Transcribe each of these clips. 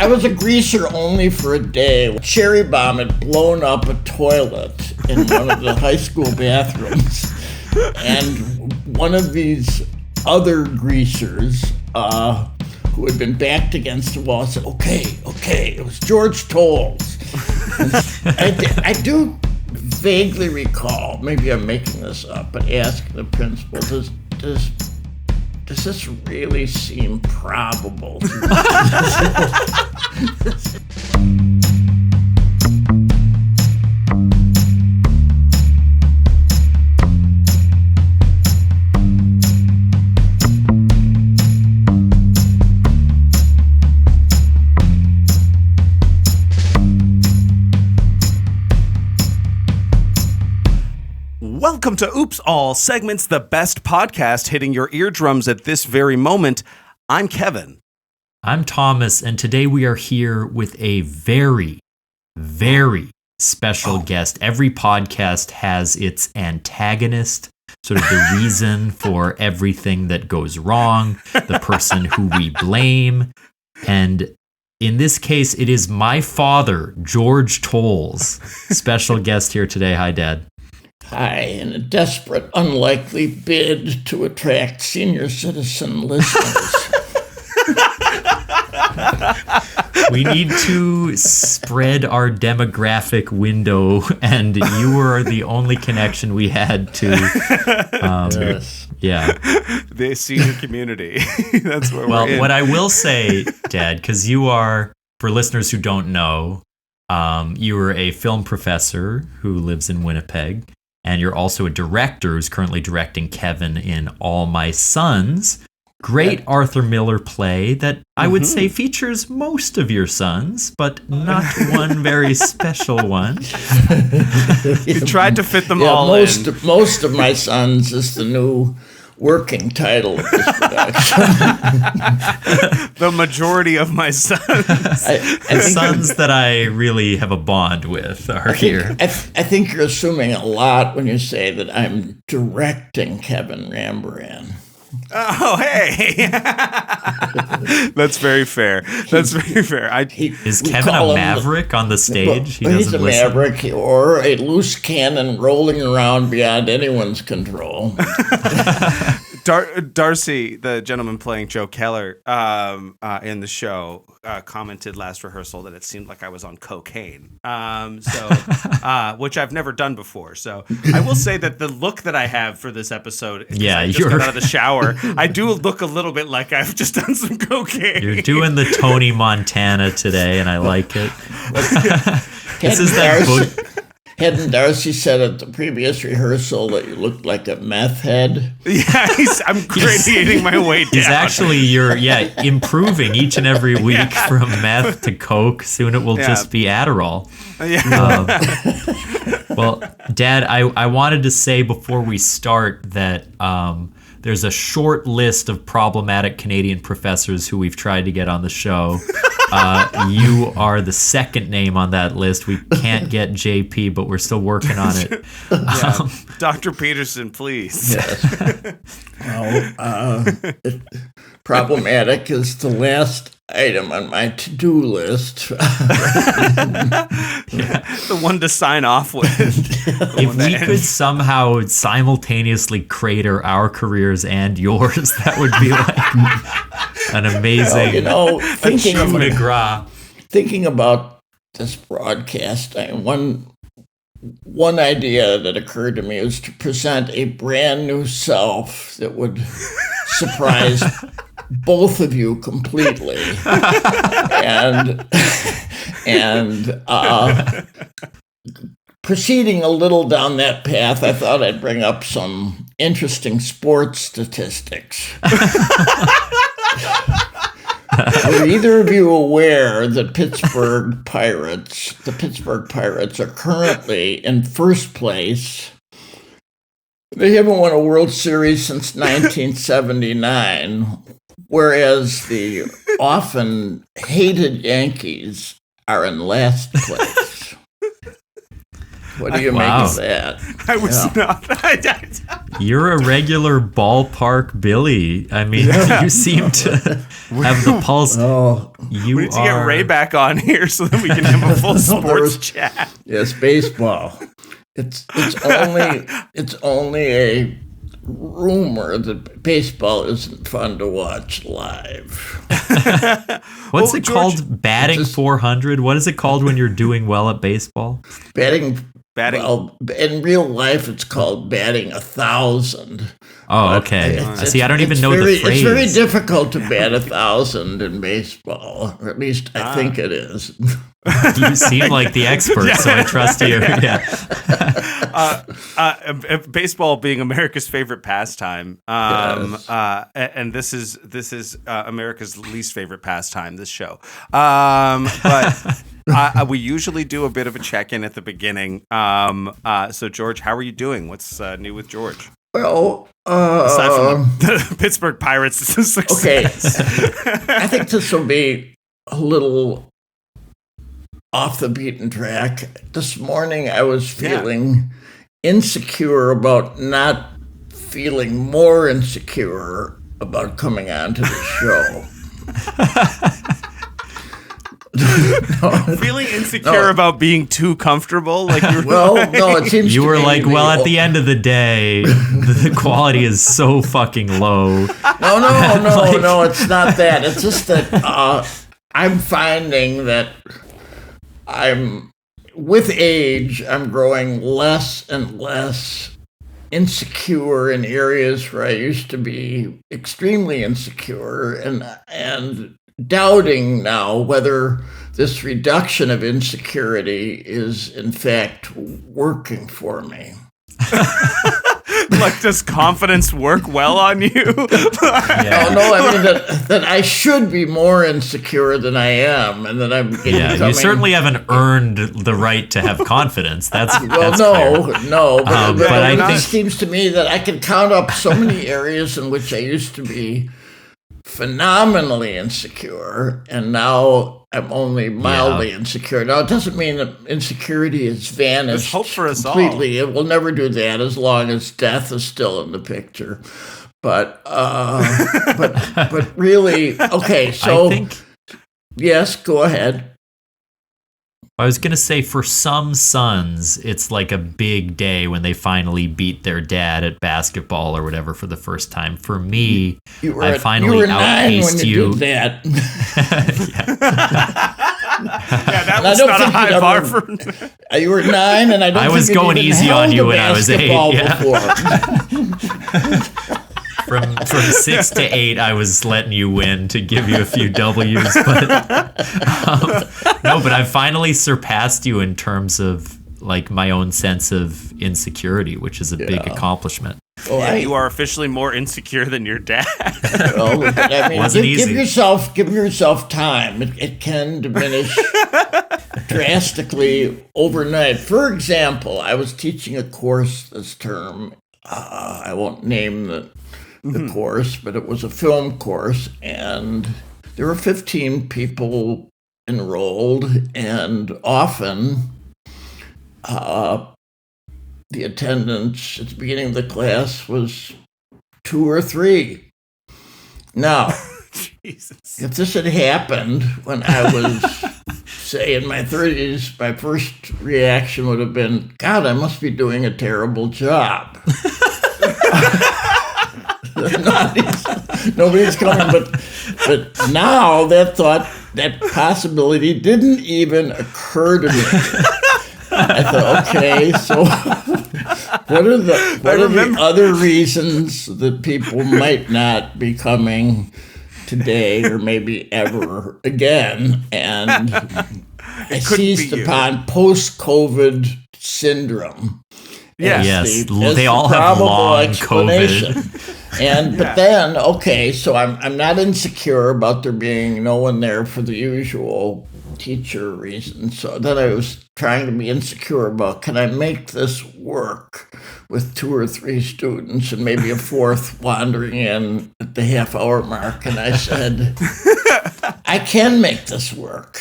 I was a greaser only for a day. Cherry Bomb had blown up a toilet in one of the high school bathrooms. And one of these other greasers who had been backed against the wall said, okay, it was George Toles. I do vaguely recall, maybe I'm making this up, but asking the principal, does this really seem probable? Welcome to Oops All Segments, the best podcast hitting your eardrums at this very moment. I'm Kevin. I'm Thomas, and today we are here with a very, very special guest. Every podcast has its antagonist, sort of the reason for everything that goes wrong, the person who we blame. And in this case, it is my father, George Toles, special guest here today. Hi, Dad. Hi, in a desperate, unlikely bid to attract senior citizen listeners. We need to spread our demographic window, and you were the only connection we had to, Yes. yeah. The senior community. That's where we're in. What I will say, Dad, because you are, for listeners who don't know, you were a film professor who lives in Winnipeg. And you're also a director who's currently directing Kevin in All My Sons. Great Arthur Miller play that I would say features most of your sons, but not one very special one. You tried to fit them all most in. Most of My Sons is the new working title of this production. The majority of my sons. The sons that I really have a bond with are here. I think you're assuming a lot when you say that I'm directing Kevin Rambaran. Oh, hey. That's very fair. That's very fair. Is Kevin a maverick on the stage? He's a maverick or a loose cannon rolling around beyond anyone's control. Darcy, the gentleman playing Joe Keller in the show, commented last rehearsal that it seemed like I was on cocaine, which I've never done before. So I will say that the look that I have for this episode, I just got out of the shower, I do look a little bit like I've just done some cocaine. You're doing the Tony Montana today, and I like it. This is that book. Hadn't Darcy said at the previous rehearsal that you looked like a meth head? Yeah, I'm radiating my way down. He's actually, you're improving each and every week from meth to coke. Soon it will just be Adderall. Yeah. Well, Dad, I wanted to say before we start that there's a short list of problematic Canadian professors who we've tried to get on the show. You are the second name on that list. We can't get JP, but we're still working on it. Yeah. Dr. Peterson, please. Yes. Problematic is the last item on my to-do list. The one to sign off with. If we could somehow simultaneously crater our careers and yours, that would be like an amazing thinking about this broadcast, one idea that occurred to me was to present a brand new self that would surprise both of you completely, and proceeding a little down that path, I thought I'd bring up some interesting sports statistics. Are either of you aware that the Pittsburgh Pirates are currently in first place? They haven't won a World Series since 1979, whereas the often hated Yankees are in last place. What do you Wow. make of that? I was not. You're a regular ballpark Billy. I mean, you seem to have the pulse. Oh, You We need to get are. Ray back on here so that we can have a full sports chat. yes, baseball. It's only a rumor that baseball isn't fun to watch live. What's Well, it George, called? Batting 400? What is it called when you're doing well at baseball? Batting. Batting. Well, in real life, it's called batting 1,000. Oh, okay. See, I don't even know the phrase. It's very difficult to bat 1,000 in baseball, or at least I think it is. You seem like the expert, so I trust you. Yeah. Baseball being America's favorite pastime, Yes. and this is America's least favorite pastime. This show, but we usually do a bit of a check-in at the beginning. So George, how are you doing? What's new with George? Well, Aside from the Pittsburgh Pirates' success. okay, I think this will be a little off the beaten track. This morning, I was feeling insecure about not feeling more insecure about coming on to the show. Feeling insecure about being too comfortable, like you're Well, no, it seems You to were me like, to be- well, at the end of the day, the quality is so fucking low. No, it's not that. It's just that I'm finding that with age, I'm growing less and less insecure in areas where I used to be extremely insecure and doubting now whether this reduction of insecurity is in fact working for me. like, does confidence work well on you? Yeah. No, I mean that I should be more insecure than I am, and that I'm Yeah, becoming, you certainly haven't earned the right to have confidence. That's Well, clear. no, but I it think- just seems to me that I can count up so many areas in which I used to be phenomenally insecure, and now I'm only mildly insecure. Now, it doesn't mean that insecurity has vanished There's hope for us all. completely. It will never do that as long as death is still in the picture. But really, okay. So I think yes, go ahead. I was going to say for some sons, it's like a big day when they finally beat their dad at basketball or whatever for the first time. For me, I finally 9 outpaced when you did that. Yeah, that I was don't not a think high you'd bar ever- for. You were 9, and I don't I think was you'd going even easy on held you a when I was 8, basketball yeah. before. From 6 to 8, I was letting you win to give you a few W's. But no, but I finally surpassed you in terms of like my own sense of insecurity, which is a big accomplishment. Well, You are officially more insecure than your dad. I mean, Wasn't give easy. yourself time. It can diminish drastically overnight. For example, I was teaching a course this term. I won't name the course, but it was a film course, and there were 15 people enrolled, and often the attendance at the beginning of the class was 2 or 3. Now, Jesus. if this had happened when I was, say, in my 30s, my first reaction would have been, God, I must be doing a terrible job. Nobody's coming, but now that possibility didn't even occur to me. I thought, okay, so what are the other reasons that people might not be coming today or maybe ever again? And I seized upon post-COVID syndrome. Yeah. Yes, as they all have probable long explanation. COVID. But then, okay, so I'm not insecure about there being no one there for the usual teacher reasons. So then I was trying to be insecure about, can I make this work with 2 or 3 students and maybe a 4th wandering in at the half-hour mark? And I said, I can make this work.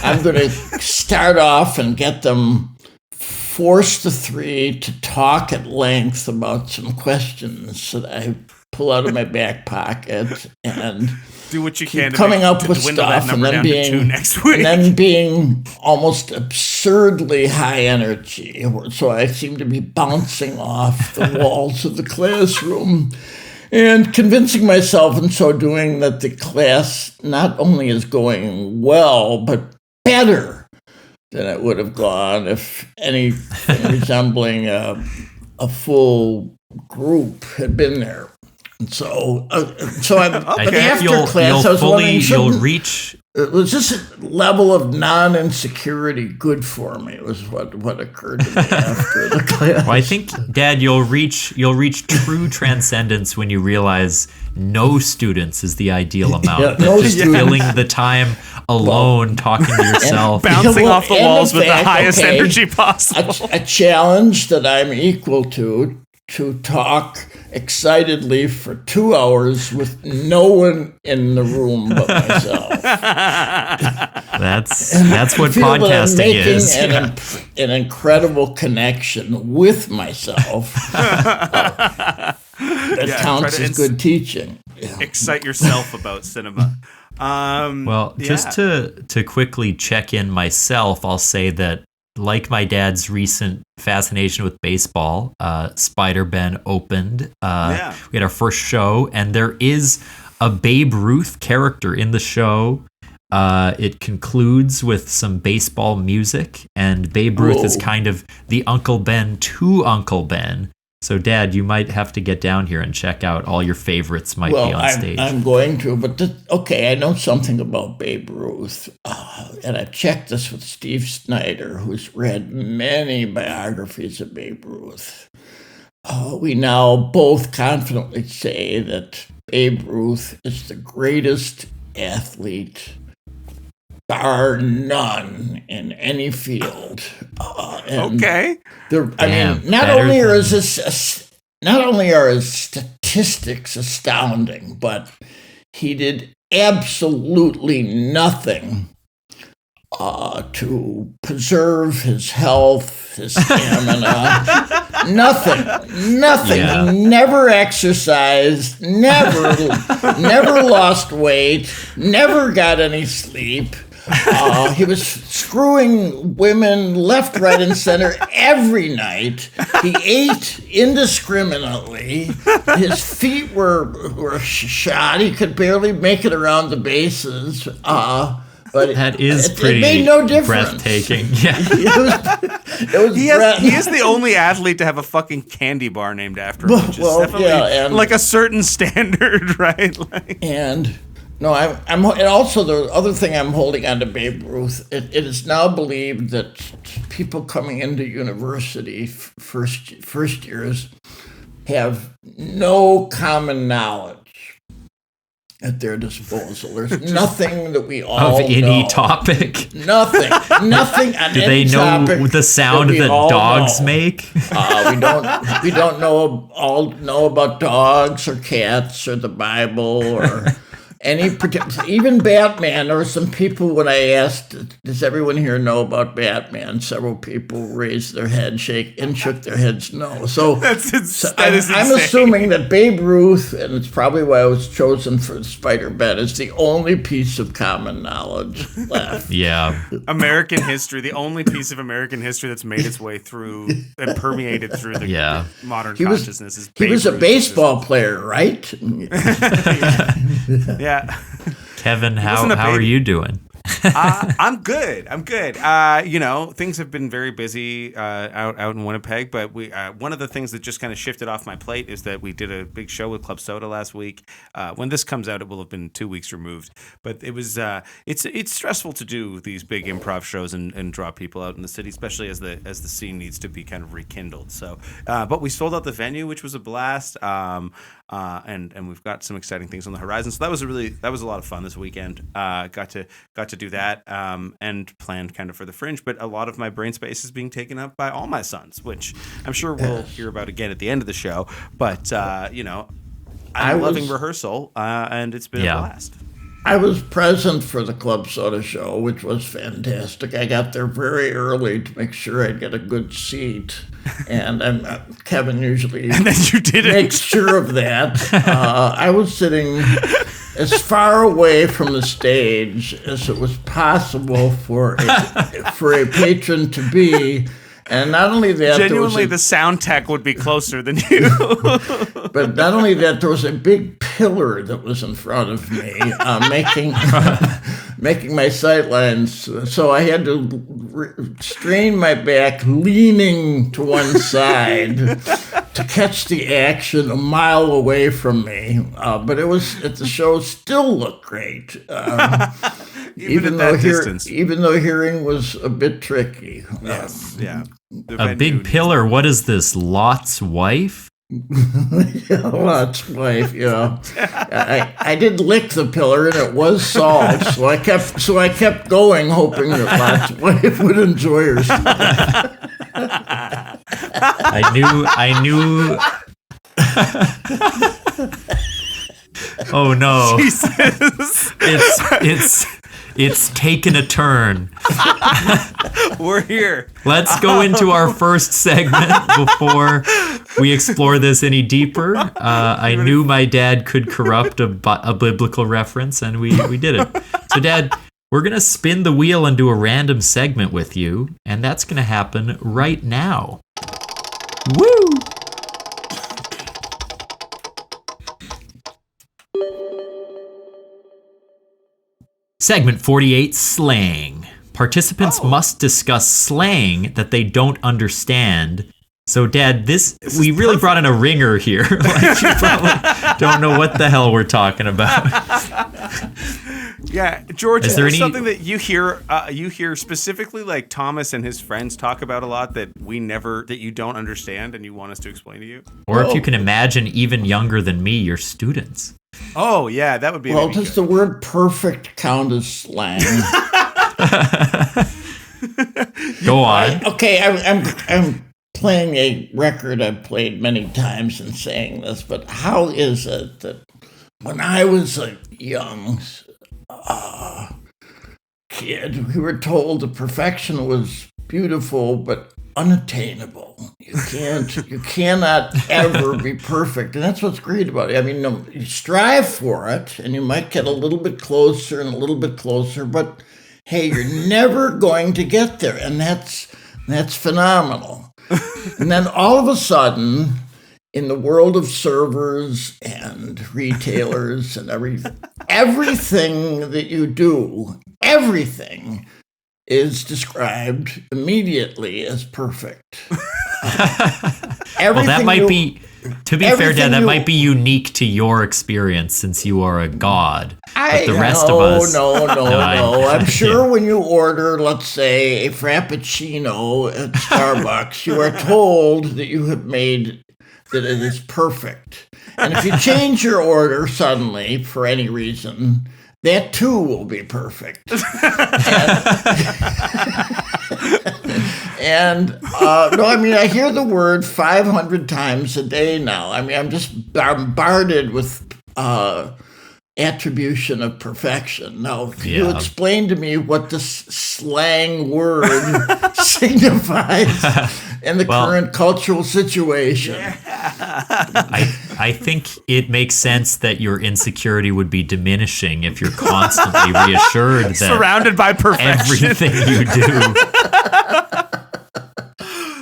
I'm going to start off and get them force the three to talk at length about some questions that I pull out of my back pocket and do what you can coming up with stuff, and then being almost absurdly high energy. So I seem to be bouncing off the walls of the classroom and convincing myself in so doing that the class not only is going well, but better than it would have gone if anything resembling a full group had been there. And so I'm after class. I was wondering, was this level of non-insecurity good for me? Was what occurred to me after the class. Well, I think, Dad, you'll reach true transcendence when you realize no students is the ideal amount. Just filling the time alone, talking to yourself, bouncing off the walls with the highest energy possible. A challenge that I'm equal to talk excitedly for 2 hours with no one in the room but myself. That's what podcasting is. An incredible connection with myself that counts as good teaching. Yeah. Excite yourself about cinema. Just to quickly check in myself, I'll say that, like my dad's recent fascination with baseball, Spider-Ben opened. We had our first show, and there is a Babe Ruth character in the show. It concludes with some baseball music, and Babe Ruth is kind of the Uncle Ben to Uncle Ben. So, Dad, you might have to get down here and check out all your favorites might be on stage. I'm going to, but I know something about Babe Ruth, and I've checked this with Steve Snyder, who's read many biographies of Babe Ruth. We now both confidently say that Babe Ruth is the greatest athlete, bar none, in any field. Not only are his statistics astounding, but he did absolutely nothing to preserve his health, his stamina. Nothing. Yeah. He never exercised, never lost weight, never got any sleep. He was screwing women left, right, and center every night. He ate indiscriminately. His feet were shot. He could barely make it around the bases. But that is pretty it made no difference. Breathtaking. Yeah. He is the only athlete to have a fucking candy bar named after him, which is definitely like a certain standard, right? And also the other thing I'm holding on to Babe Ruth, it is now believed that people coming into university first years have no common knowledge at their disposal. There's nothing that we all of any know. Topic. Nothing on Do they any know topic the sound that dogs make? We don't know about dogs or cats or the Bible or any particular, even Batman. There were some people, when I asked, does everyone here know about Batman? Several people raised their head, shook their heads no. So I'm assuming that Babe Ruth, and it's probably why I was chosen for Spider-Ben, is the only piece of common knowledge left. Yeah. American history, the only piece of American history that's made its way through and permeated through the modern consciousness is Babe Ruth. He was a baseball player, right? Yeah. Kevin, how are you doing? I'm good. Things have been very busy out in Winnipeg, but we one of the things that just kind of shifted off my plate is that we did a big show with Club Soda last week. When this comes out, it will have been 2 weeks removed, but it was it's stressful to do these big improv shows and draw people out in the city, especially as the scene needs to be kind of rekindled. So, but we sold out the venue, which was a blast. And we've got some exciting things on the horizon. So that was a lot of fun this weekend. Got to do that and planned kind of for the Fringe. But a lot of my brain space is being taken up by all my sons, which I'm sure we'll hear about again at the end of the show. But I'm loving rehearsal, and it's been a blast. I was present for the Club Soda show, which was fantastic. I got there very early to make sure I'd get a good seat. And Kevin usually And then you didn't. makes sure of that. I was sitting as far away from the stage as it was possible for a patron to be. And not only that, Genuinely, the sound tech would be closer than you. but not only that, there was a big pillar that was in front of me, making my sight lines. So I had to strain my back, leaning to one side to catch the action a mile away from me. But the show still looked great. Even at that distance. Even though hearing was a bit tricky. Yes, yeah. A big pillar. What is this? Lot's wife? Yeah, Lot's wife. Yeah, I did lick the pillar, and it was salt. So I kept going, hoping that Lot's wife would enjoy herself. I knew. Oh no! Jesus. It's taken a turn. We're here. Let's go into our first segment before we explore this any deeper. I knew my dad could corrupt a biblical reference, and we did it. So, Dad, we're going to spin the wheel and do a random segment with you, and that's going to happen right now. Woo! Segment 48, slang. Participants must discuss slang that they don't understand. So, Dad, we really brought in a ringer here. Like, you probably don't know what the hell we're talking about. Yeah, George, is there any- something that you hear specifically, like Thomas and his friends talk about a lot that you don't understand and you want us to explain to you? Or if you can imagine, even younger than me, your students. Oh, yeah, that would be. Well, does the word "perfect" count as slang? Go on. Okay, I'm playing a record I've played many times in saying this, but how is it that when I was a young kid, we were told that perfection was beautiful but unattainable? You cannot ever be perfect, and that's what's great about it. I mean, you strive for it, and you might get a little bit closer and a little bit closer, but hey, you're never going to get there, and that's phenomenal. And then all of a sudden, in the world of servers and retailers and everything that you do, everything is described immediately as perfect. Well, that might be, to be fair, Dad, that might be unique to your experience since you are a god. But the rest of us... No. I'm sure when you order, let's say, a Frappuccino at Starbucks, you are told that you have made that it is perfect. And if you change your order suddenly for any reason, that too will be perfect. I hear the word 500 times a day now. I mean, I'm just bombarded with attribution of perfection. Now, can you explain to me what this slang word signifies in the current cultural situation? I think it makes sense that your insecurity would be diminishing if you're constantly reassured that surrounded by perfection, everything you do.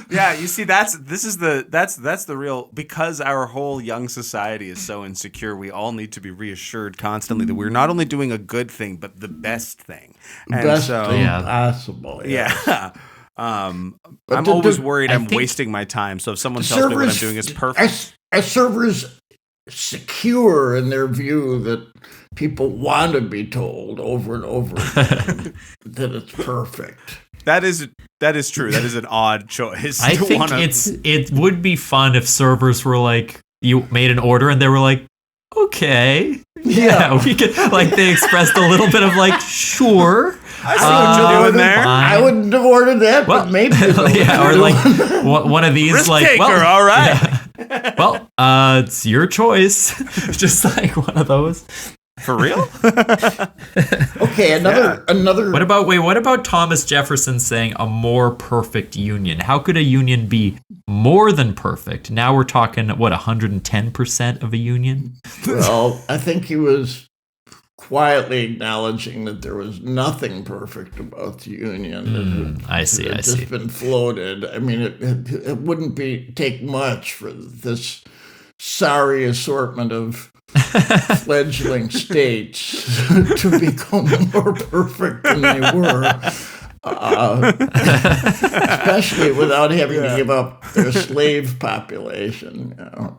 Yeah, you see, that's the real, because our whole young society is so insecure. We all need to be reassured constantly that we're not only doing a good thing, but the best thing. Best thing possible. Yeah. I'm always worried I'm wasting my time. So if someone tells me what I'm doing is perfect, are servers secure in their view that people want to be told over and over again that it's perfect? That is true. That is an odd choice. I think it would be fun if servers were like, you made an order and they were like, okay, yeah, we could, like, they expressed a little bit of like, sure. I see what you're doing there. I wouldn't have ordered that, but maybe. Yeah, or like one of these, risk like, taker, well, all right. Yeah. Well, it's your choice. Just like one of those. For real? Okay, another. What about Thomas Jefferson saying a more perfect union? How could a union be more than perfect? Now we're talking, 110% of a union? Well, I think he was quietly acknowledging that there was nothing perfect about the union. I see. Just been floated. I mean, it wouldn't take much for this sorry assortment of fledgling states to become more perfect than they were, especially without having to give up their slave population.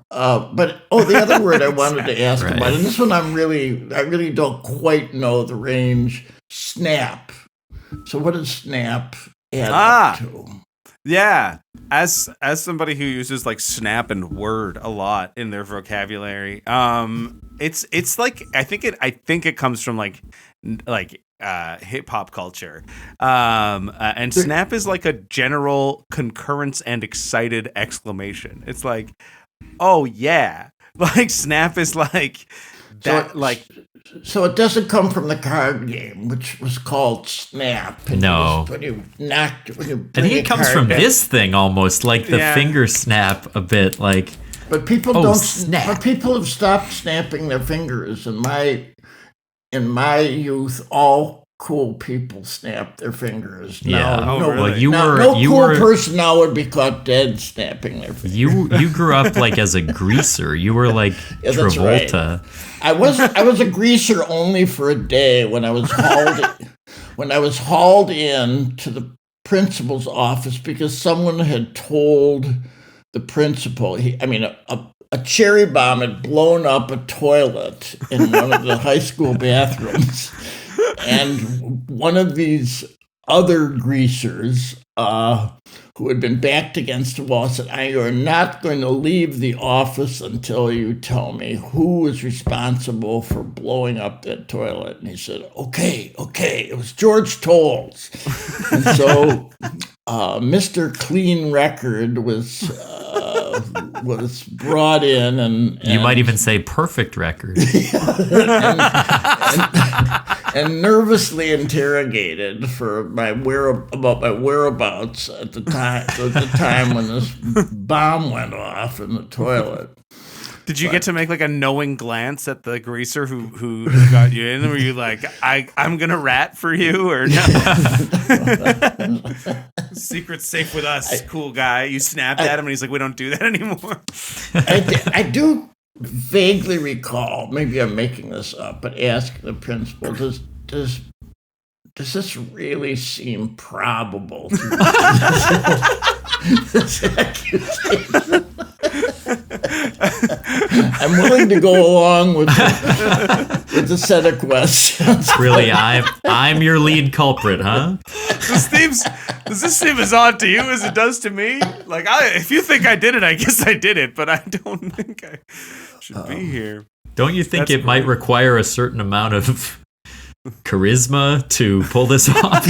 But the other word I wanted to ask about, and this one I really don't quite know the range. Snap. So what does snap add up to? Yeah, as somebody who uses like snap and word a lot in their vocabulary, it's like I think it comes from like hip hop culture, and snap is like a general concurrence and excited exclamation. It's like, oh yeah, like snap is like that, So it doesn't come from the card game, which was called Snap. No. I think it comes from this thing almost, like the finger snap a bit, like. But people don't snap. But people have stopped snapping their fingers. In my youth, all cool people snapped their fingers. Yeah. Cool person now would be caught dead snapping their fingers. You grew up like as a greaser. You were like Travolta. Right. I was a greaser only for a day when I was hauled in to the principal's office because someone had told the principal. A cherry bomb had blown up a toilet in one of the high school bathrooms, and one of these other greasers who had been backed against the wall said, "You are not going to leave the office until you tell me who was responsible for blowing up that toilet." And he said, okay, it was George Toles. And so Mr. Clean Record was brought in, and you might even say perfect record. and nervously interrogated for about my whereabouts at the time when this bomb went off in the toilet. Did you get to make like a knowing glance at the greaser who got you in? Were you like, I'm gonna rat for you, or no? Secret's safe with us, cool guy. You snapped at him and he's like, we don't do that anymore. I do vaguely recall, maybe I'm making this up, but ask the principal, does this really seem probable to this accusation? I'm willing to go along with the set of questions. Really, I'm your lead culprit, huh? Does this seem as odd to you as it does to me? Like, if you think I did it, I guess I did it, but I don't think I should be here. Don't you think it might require a certain amount of charisma to pull this off?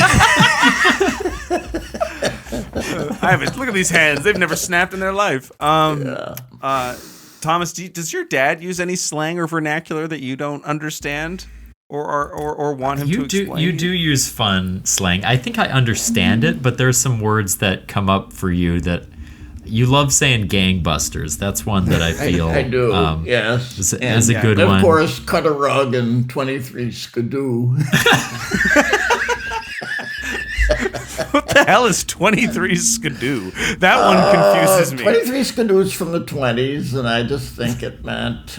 I haven't. Look at these hands; they've never snapped in their life. Thomas, does your dad use any slang or vernacular that you don't understand, or want him to explain? You do use fun slang. I think I understand it, but there's some words that come up for you that you love saying. Gangbusters. That's one that I feel. I do. Yes, is a good one. Of course, cut a rug and 23 skidoo. What the hell is 23 skidoo? That one confuses me. 23 skidoo is from the 20s, and I just think it meant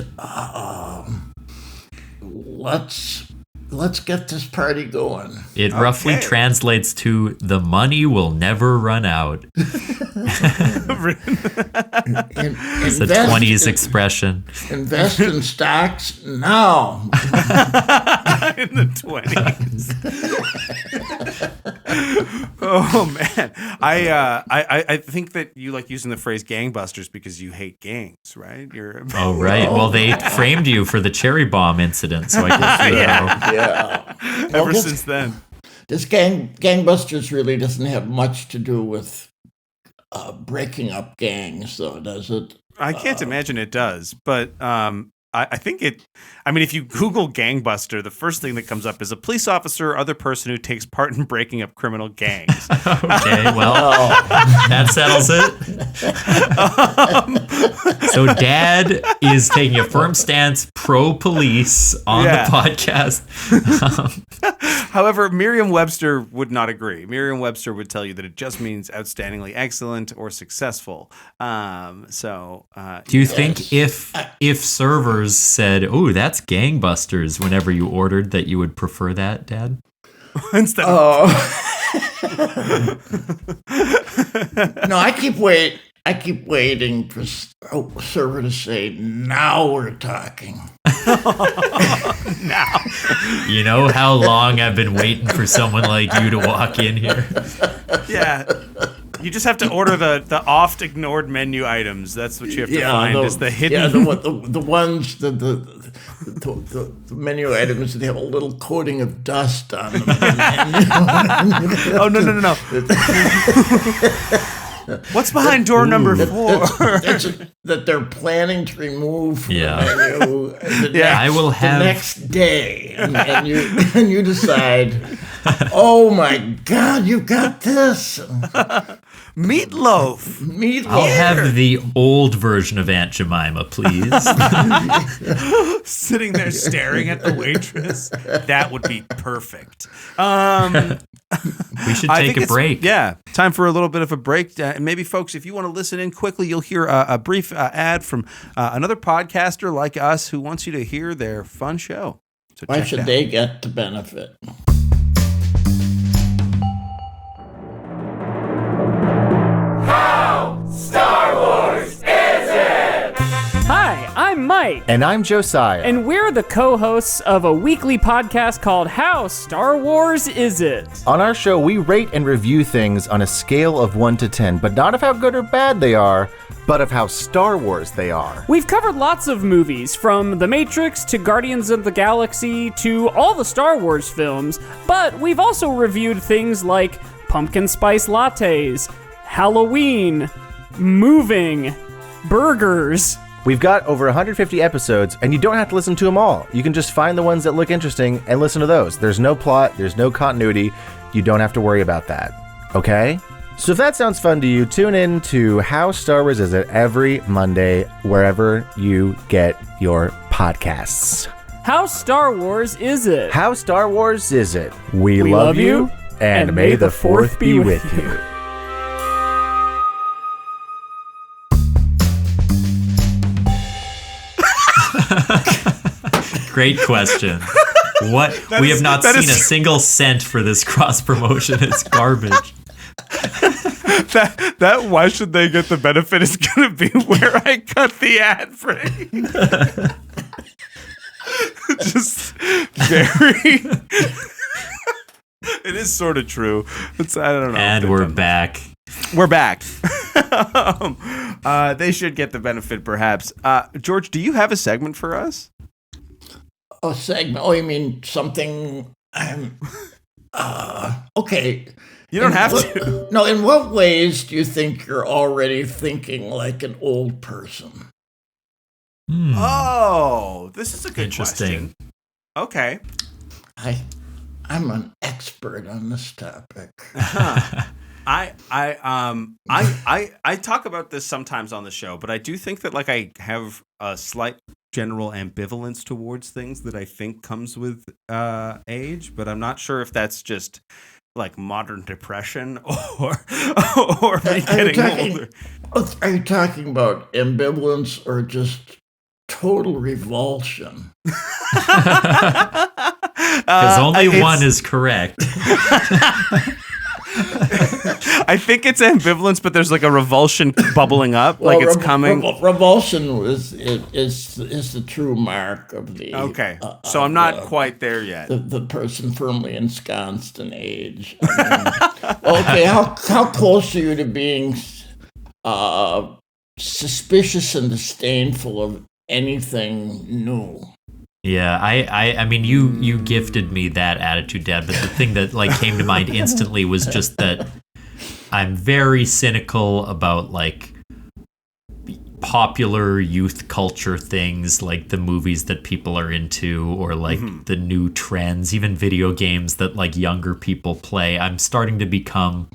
let's get this party going. It roughly translates to the money will never run out. It's a 20s expression. Invest in stocks now. In the 20s. Oh man, I think that you like using the phrase gangbusters because you hate gangs, right? Oh right. Well, they framed you for the cherry bomb incident, so I guess yeah. Ever since then, this gangbusters really doesn't have much to do with breaking up gangs, though, does it? I can't imagine it does, but I think it. I mean, if you Google gangbuster, the first thing that comes up is a police officer or other person who takes part in breaking up criminal gangs. Okay, well, that settles it. So Dad is taking a firm stance pro-police on the podcast. However, Merriam-Webster would not agree. Merriam-Webster would tell you that it just means outstandingly excellent or successful. Do you think if servers said, "Oh, that's gangbusters," whenever you ordered, that you would prefer that, Dad? Instead No, I keep waiting for a server to say, "Now we're talking." now. You know how long I've been waiting for someone like you to walk in here? Yeah. You just have to order the oft ignored menu items. That's what you have to find. Is the hidden. Yeah, the ones the menu items that have a little coating of dust on them. Oh no! What's behind door number 4? That they're planning to remove from the menu. I will have the next day, and you decide, oh my God, you got this. Meatloaf. I'll have the old version of Aunt Jemima, please. Sitting there staring at the waitress. That would be perfect. We should take a break. Time for a little bit of a break. Maybe, folks, if you want to listen in quickly, you'll hear a brief ad from another podcaster like us who wants you to hear their fun show. So why should they get the benefit? Star Wars is it? Hi, I'm Mike. And I'm Josiah. And we're the co-hosts of a weekly podcast called How Star Wars Is It? On our show, we rate and review things on a scale of 1 to 10, but not of how good or bad they are, but of how Star Wars they are. We've covered lots of movies, from The Matrix to Guardians of the Galaxy to all the Star Wars films, but we've also reviewed things like pumpkin spice lattes, Halloween, moving, burgers. We've got over 150 episodes, and you don't have to listen to them all. You can just find the ones that look interesting and listen to those. There's no plot, there's no continuity. You don't have to worry about that. Okay? So if that sounds fun to you, tune in to How Star Wars Is It every Monday, wherever you get your podcasts. How Star Wars is it? How Star Wars is it? We love you, and may the 4th be with you. Great question. We have not seen a single cent for this cross promotion. It's garbage. That why should they get the benefit is going to be where I cut the ad break. Just very. It is sort of true. I don't know. And we're back. We're back. They should get the benefit, perhaps. George, do you have a segment for us? A segment? Oh, you mean something? Okay. You don't have to. No, in what ways do you think you're already thinking like an old person? Oh, this is a good Interesting. question. Okay. I'm an expert on this topic. I talk about this sometimes on the show, but I do think that like I have a slight general ambivalence towards things that I think comes with age, but I'm not sure if that's just like modern depression or me getting older. Are you talking about ambivalence or just total revulsion? Because only one is correct. I think it's ambivalence, but there's like a revulsion bubbling up, like it's coming. Revulsion is the true mark of the. Okay, so I'm not quite there yet. The person firmly ensconced in age. Okay, how close are you to being suspicious and disdainful of anything new? Yeah, I mean, you gifted me that attitude, Dad. But the thing that like came to mind instantly was just that I'm very cynical about like popular youth culture things, like the movies that people are into, or like the new trends, even video games that like younger people play. I'm starting to become,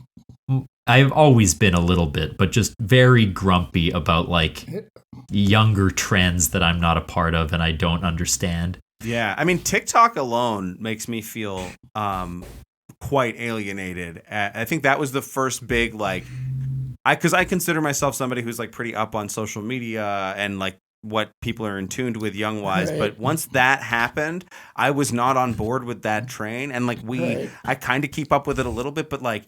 I've always been a little bit, but just very grumpy about like younger trends that I'm not a part of and I don't understand. Yeah, I mean, TikTok alone makes me feel quite alienated. I think that was the first big, like, because I consider myself somebody who's like pretty up on social media and like what people are in tuned with young wise. Right. But once that happened, I was not on board with that train. And like I kind of keep up with it a little bit, but like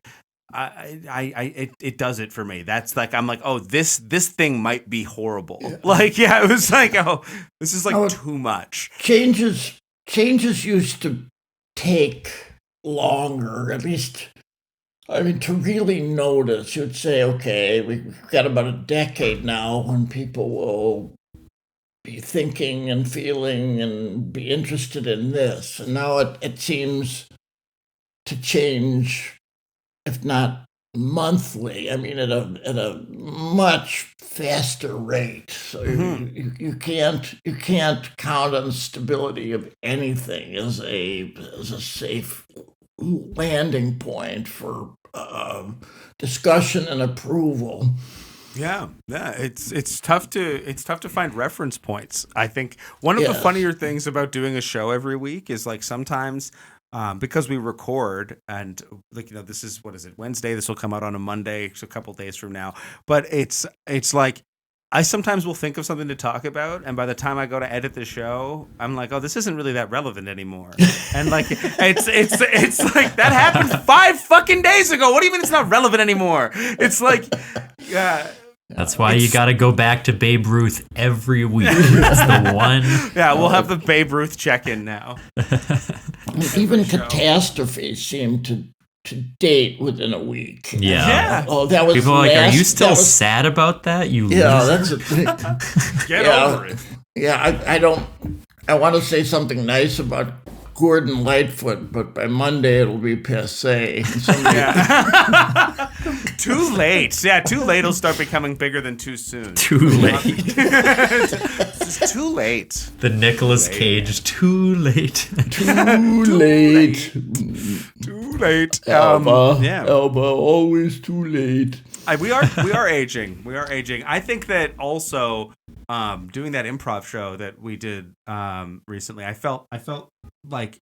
it does it for me. That's like, I'm like, oh, this thing might be horrible. Yeah. Like, yeah, it was like, oh, this is like too much. Changes used to take longer, at least. I mean, to really notice, you'd say, okay, we've got about a decade now when people will be thinking and feeling and be interested in this. And now it seems to change, if not monthly, I mean, at a much faster rate. So you can't count on the stability of anything as a safe landing point for discussion and approval. Yeah, it's tough to find reference points. I think one of the funnier things about doing a show every week is like sometimes because we record and like, you know, this is, what is it, Wednesday, this will come out on a Monday, so a couple days from now, but it's like I sometimes will think of something to talk about, and by the time I go to edit the show, I'm like, oh, this isn't really that relevant anymore. And like, it's like that happened 5 fucking days ago. What do you mean it's not relevant anymore? It's like, yeah. That's why you got to go back to Babe Ruth every week. That's the one. Yeah, we'll have the Babe Ruth check-in now. Even catastrophes seem to date within a week. Yeah. Oh, that was. People are like, are you still sad about that? You that's a thing. Get over it. Yeah, I want to say something nice about Gordon Lightfoot, but by Monday it'll be passé. Too late. Yeah, too late will start becoming bigger than too soon. Too late. It's too late. The Nicolas Cage, too late. Too late. Too late. Elba, always too late. We are aging. We are aging. I think that also doing that improv show that we did recently, I felt like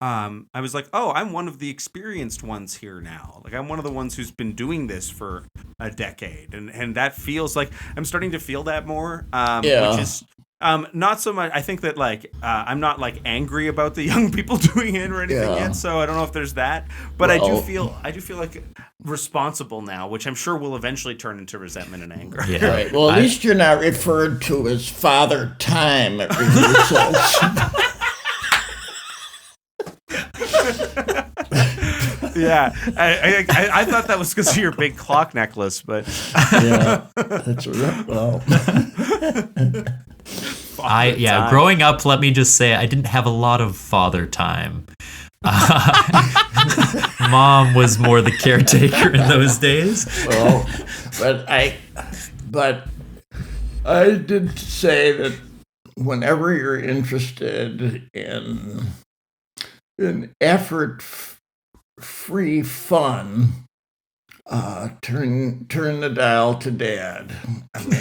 I was like, oh, I'm one of the experienced ones here now. Like, I'm one of the ones who's been doing this for a decade, and that feels like I'm starting to feel that more. Which is not so much. I think that like I'm not like angry about the young people doing it or anything yet. So I don't know if there's that, but I do feel like responsible now, which I'm sure will eventually turn into resentment and anger. Yeah. Right. Well, at least you're not referred to as Father Time at rehearsals. Yeah, I thought that was because of your big clock necklace, but yeah, that's right. Well, growing up, let me just say I didn't have a lot of father time. Mom was more the caretaker in those days. Well, but I did say that whenever you're interested in effort-free fun, turn the dial to Dad. I mean,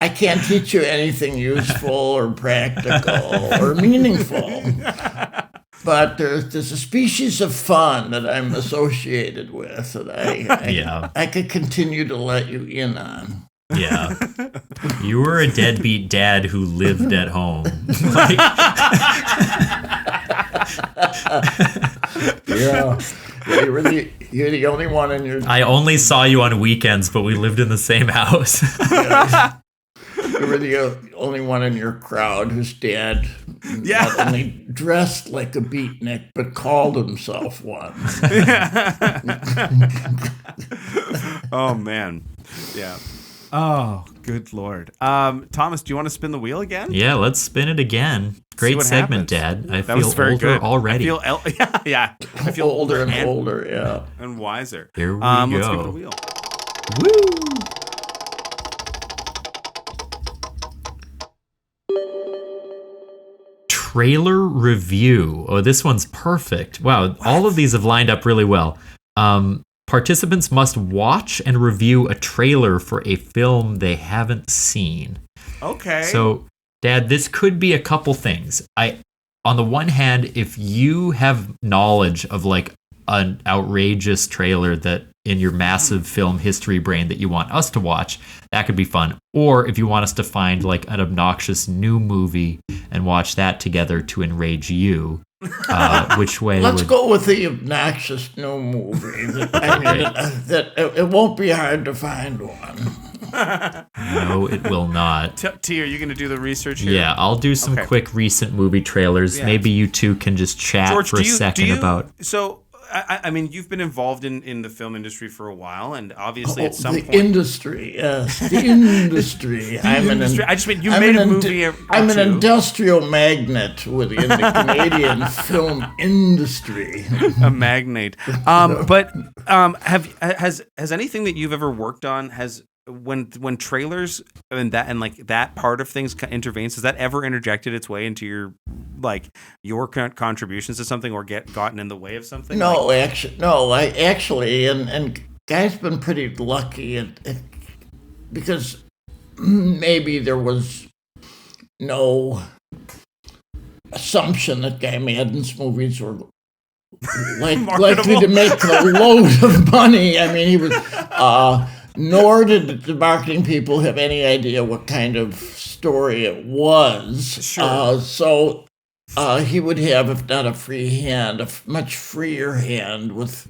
I can't teach you anything useful or practical or meaningful, but there's a species of fun that I'm associated with that I could continue to let you in on. Yeah. You were a deadbeat dad who lived at home. You're the only one in your... I only saw you on weekends, but we lived in the same house. You were the only one in your crowd whose dad not only dressed like a beatnik, but called himself one. Oh, man. Yeah. Oh, good Lord. Thomas, do you want to spin the wheel again? Yeah, let's spin it again. Great segment, happens. Dad. I that feel was very older good. already. I feel older and older, yeah. And wiser. Here we go. Let's give it a wheel. Woo! trailer review. Oh, this one's perfect. Wow, all of these have lined up really well. Participants must watch and review a trailer for a film they haven't seen. Okay. So, Dad, this could be a couple things. On the one hand, if you have knowledge of like an outrageous trailer that in your massive film history brain that you want us to watch, that could be fun. Or if you want us to find like an obnoxious new movie and watch that together to enrage you, which way? Let's go with the obnoxious new movie. That it won't be hard to find one. No, it will not. T, are you going to do the research here? Yeah, I'll do some quick recent movie trailers. Yeah. Maybe you two can just chat George, for a second about. So, I mean, you've been involved in the film industry for a while, and obviously at some point... The industry, yes. The industry. I just mean, you made a movie I'm an industrial magnate in the Canadian film industry. A magnate. But has anything that you've ever worked on, when trailers and that part of things intervenes, has that ever interjected its way into your contributions to something or gotten in the way of something? No, actually, and Guy's been pretty lucky because maybe there was no assumption that Guy Madden's movies were likely to make a load of money. I mean, he was. Nor did the marketing people have any idea what kind of story it was. Sure. So he would have, if not a free hand, a much freer hand with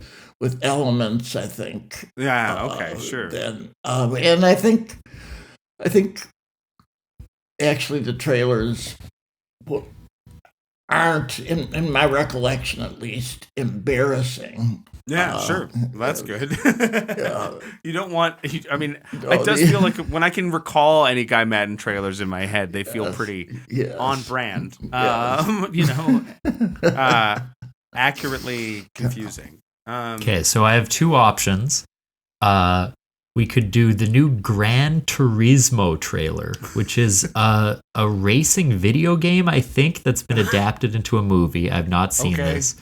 elements, I think. Yeah. Okay. Sure. And I think actually the trailers aren't, in my recollection at least, embarrassing. Yeah, sure. That's good. You don't want... I mean, it does feel like when I can recall any Guy Madden trailers in my head, they feel pretty on brand. Accurately confusing. Okay, so I have two options. We could do the new Gran Turismo trailer, which is a racing video game, I think, that's been adapted into a movie. I've not seen this.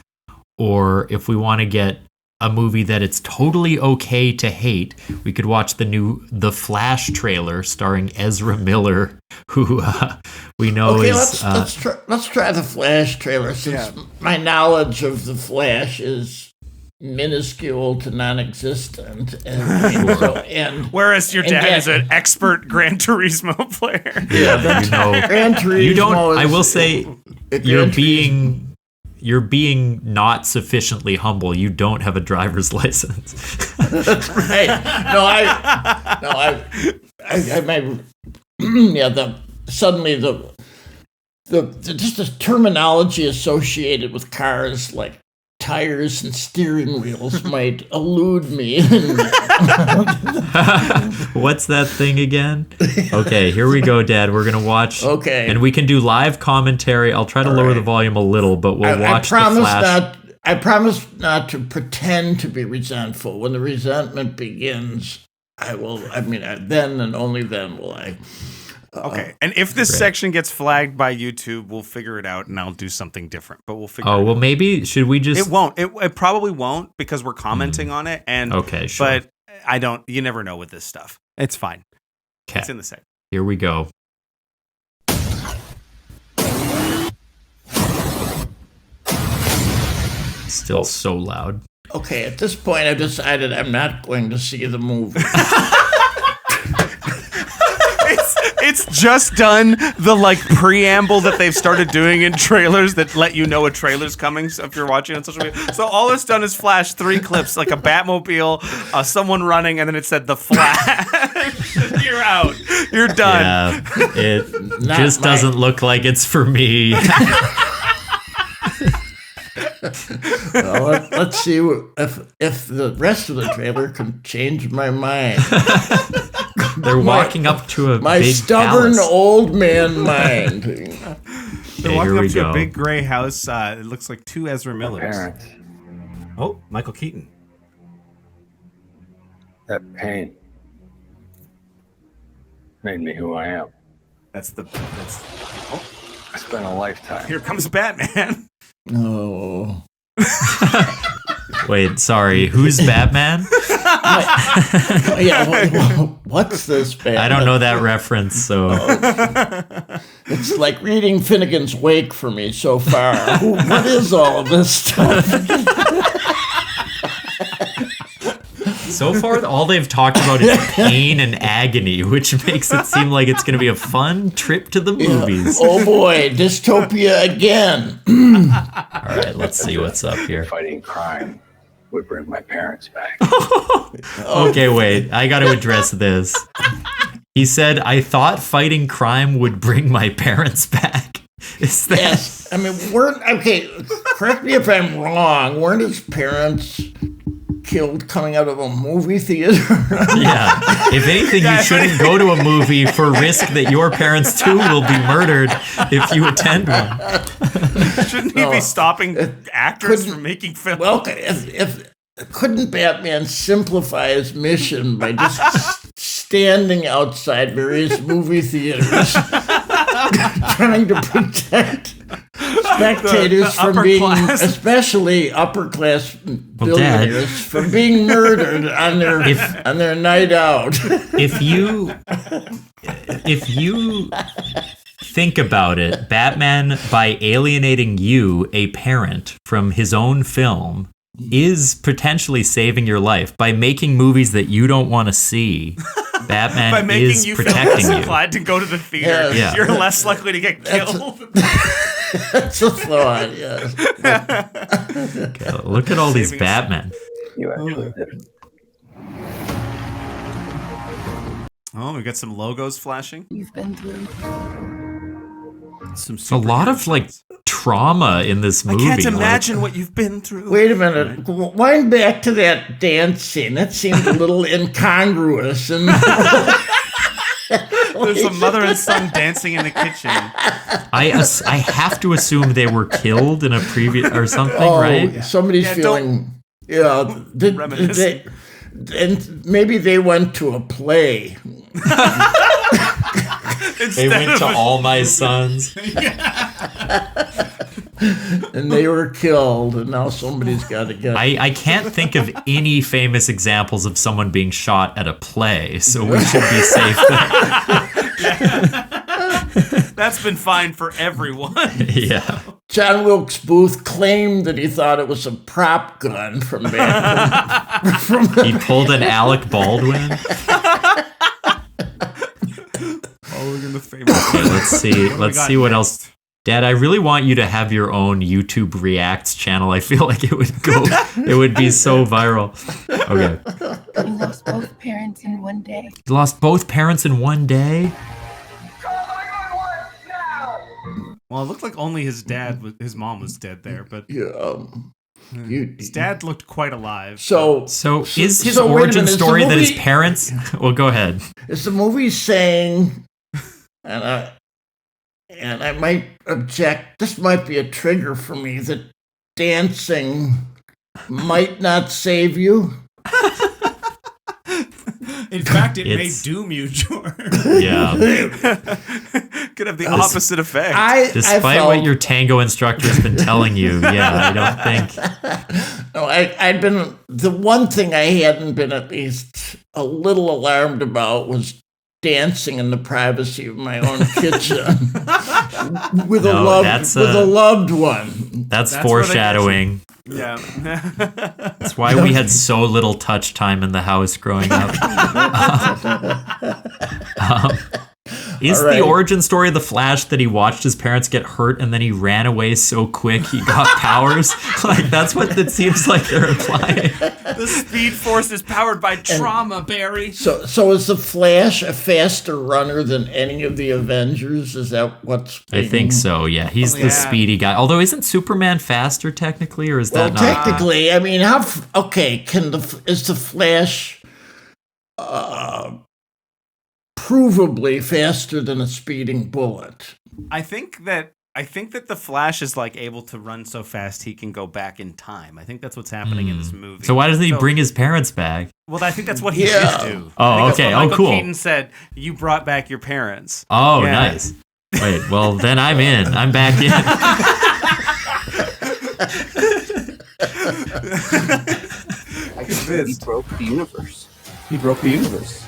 Or if we want to get a movie that it's totally okay to hate, we could watch the new The Flash trailer starring Ezra Miller, who we know is... let's try The Flash trailer, since my knowledge of The Flash is minuscule to non-existent. Whereas your dad is an expert Gran Turismo player. Yeah, Gran Turismo you don't... I will say, you're being not sufficiently humble. You don't have a driver's license. That's right. Suddenly just the terminology associated with cars like tires and steering wheels might elude me. What's that thing again? Okay, here we go, Dad. We're going to watch. Okay. And we can do live commentary. I'll try to lower the volume a little, but we'll watch The Flash. I promise not to pretend to be resentful. When the resentment begins, then and only then will I. Okay, and if this section gets flagged by YouTube, we'll figure it out, and I'll do something different. But we'll figure. Oh well, maybe should we just? It won't. It probably won't because we're commenting on it. And okay, sure. But I don't. You never know with this stuff. It's fine. Okay. It's in the same. Here we go. Still so loud. Okay, at this point, I've decided I'm not going to see the movie. It's just done the preamble that they've started doing in trailers that let you know a trailer's coming if you're watching on social media. So all it's done is flash 3 clips, like a Batmobile, someone running, and then it said The Flash. You're out. You're done. Yeah, it just doesn't look like it's for me. Well, let's see if the rest of the trailer can change my mind. They're walking up to a my big stubborn palace. Old man mind. They're walking up to a big gray house. It looks like 2 Ezra Millers. Parents. Oh, Michael Keaton. That pain made me who I am. I It's been a lifetime. Here comes Batman. No. Wait, sorry. Who's Batman? What's this, Batman? I don't know that reference, so. It's like reading Finnegan's Wake for me so far. What is all of this stuff? So far, all they've talked about is pain and agony, which makes it seem like it's going to be a fun trip to the movies. Oh boy, dystopia again. All right, let's see what's up here. Fighting crime would bring my parents back. Okay, wait. I got to address this. He said, I thought fighting crime would bring my parents back. Is that... Yes. I mean, correct me if I'm wrong. Weren't his parents killed coming out of a movie theater? Yeah. If anything, you shouldn't go to a movie for risk that your parents too will be murdered if you attend one. Shouldn't he be stopping actors from making films? Well, if couldn't Batman simplify his mission by just standing outside various movie theaters trying to protect spectators the from being, class. especially upper class billionaires, from being murdered on their night out? If you think about it, Batman, by alienating you, a parent, from his own film, is potentially saving your life by making movies that you don't want to see. Batman By making is you feel protecting less you. inclined to go to the theater, Yeah. you're less likely to get killed. That's a thought, yes. Okay, look at all these Saving- Batmen. You actually did it. Oh, we got some logos flashing. You've been through. Some It's a lot of like trauma in this I movie. can't like- imagine what you've been through. Wait a minute. Wind back to that dance scene. That seemed a little incongruous. And There's a mother and son dancing in the kitchen. I have to assume they were killed in a previous or something, right? somebody's Yeah, feeling. Yeah, Reminisce. and maybe they went to a play. They went to All My Sons. And they were killed, and now somebody's got to get. I can't think of any famous examples of someone being shot at a play, so we should be safe there. That's been fine for everyone. Yeah. John Wilkes Booth claimed that he thought it was a prop gun from back. He pulled an Alec Baldwin. Oh, we're gonna famous. Okay, let's see what else. Dad, I really want you to have your own YouTube Reacts channel. I feel like it would be so viral. Okay. You lost both parents in one day. You lost both parents in one day? Well, it looked like only his mom was dead there, but his dad looked quite alive. So Is his so wait a origin minute, is the story that his movie- parents... Well, go ahead. is the movie saying, and I might object, this might be a trigger for me, that dancing might not save you? In fact, it may It's- doom you, George. Yeah. Could have the opposite effect. Despite what your tango instructor's been telling you, I don't think... No, I'd been, the one thing I hadn't been at least a little alarmed about was dancing in the privacy of my own kitchen with a loved one. That's That's foreshadowing. Yeah. That's why we had so little touch time in the house growing up. Is All right. the origin story of the Flash that he watched his parents get hurt and then he ran away so quick he got powers? Like, that's what it seems like they're implying. The Speed Force is powered by trauma, Barry. So is the Flash a faster runner than any of the Avengers? Is that what's I think so, yeah. He's the speedy guy. Although, isn't Superman faster technically, or is that not? Technically, I mean, is the Flash provably faster than a speeding bullet? I think that the Flash is like able to run so fast he can go back in time. I think that's what's happening in this movie. So why doesn't he bring his parents back? Well, I think that's what he Yeah. should do. Oh, I think that's okay. what Oh, Michael cool. Keaton said, you brought back your parents. Oh, Yeah. nice. Wait, well, then I'm in. I'm back in. He broke the universe. He broke the universe.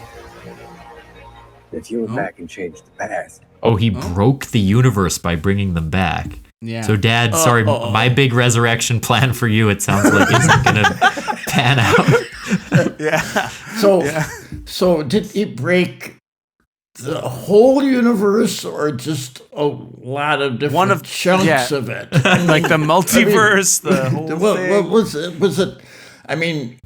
If you went back and changed the past, Oh, he broke the universe by bringing them back. Yeah. So, Dad, sorry, my big resurrection plan for you, it sounds like isn't going to pan out. Yeah. So did he break the whole universe or just a lot of different chunks of it? I mean, Like the multiverse, the whole thing. what was it? Was it? I mean,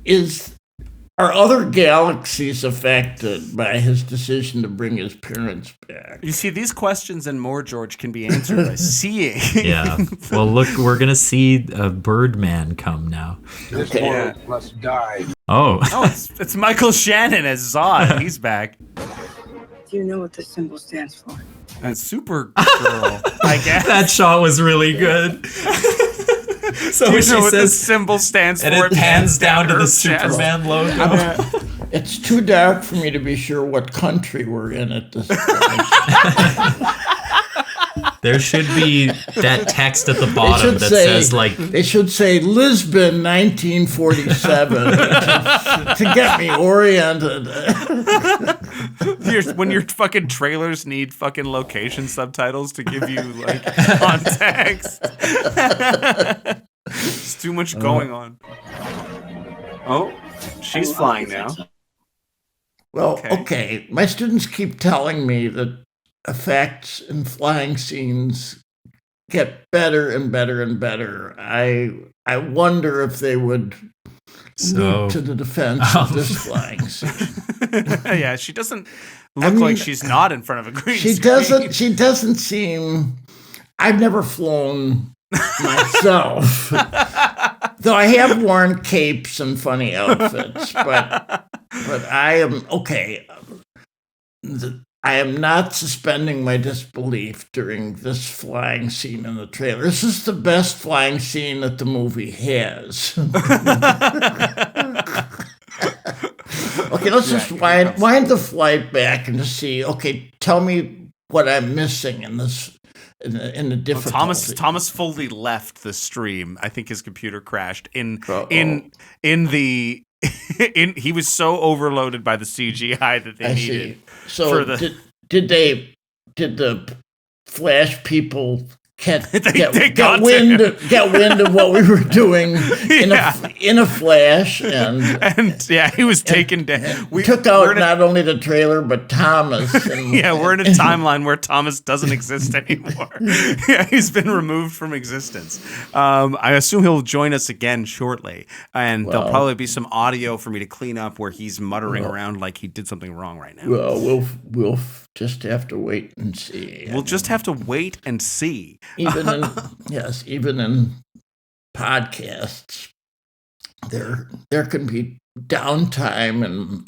are other galaxies affected by his decision to bring his parents back? You see, these questions and more, George, can be answered by seeing. Yeah. Well, look, we're going to see a Birdman come now. this world must die. Oh. Oh, it's Michael Shannon as Zod. He's back. Do you know what this symbol stands for? And Supergirl, I guess. That shot was really good. So Do you she know what the says, symbol stands and for? it pans down to her the chest. Superman logo. It's too dark for me to be sure what country we're in at this point. There should be that text at the bottom that says, like, they should say Lisbon 1947 to get me oriented. When your fucking trailers need fucking location subtitles to give you like context. There's too much going on. Oh, she's flying now. Well, okay. My students keep telling me that effects in flying scenes get better and better and better. I wonder if they would leap to the defense of this flying scene. Yeah, she doesn't look like she's not in front of a green screen. She doesn't seem. I've never flown myself, though I have worn capes and funny outfits. But I am okay. I am not suspending my disbelief during this flying scene in the trailer. This is the best flying scene that the movie has. Okay, let's just wind the flight back and just see. Okay, tell me what I'm missing in this in the difficulty. Thomas Foley left the stream. I think his computer crashed in the. He was so overloaded by the CGI that they needed. So did the Flash people get wind of what we were doing in a flash and yeah, he was taken down. We took out not only the trailer but Thomas. We're in a timeline where Thomas doesn't exist anymore. Yeah, he's been removed from existence. I assume he'll join us again shortly, and there'll probably be some audio for me to clean up where he's muttering around like he did something wrong right now. Well, we'll just have to wait and see. We'll just have to wait and see. Even in podcasts, there can be downtime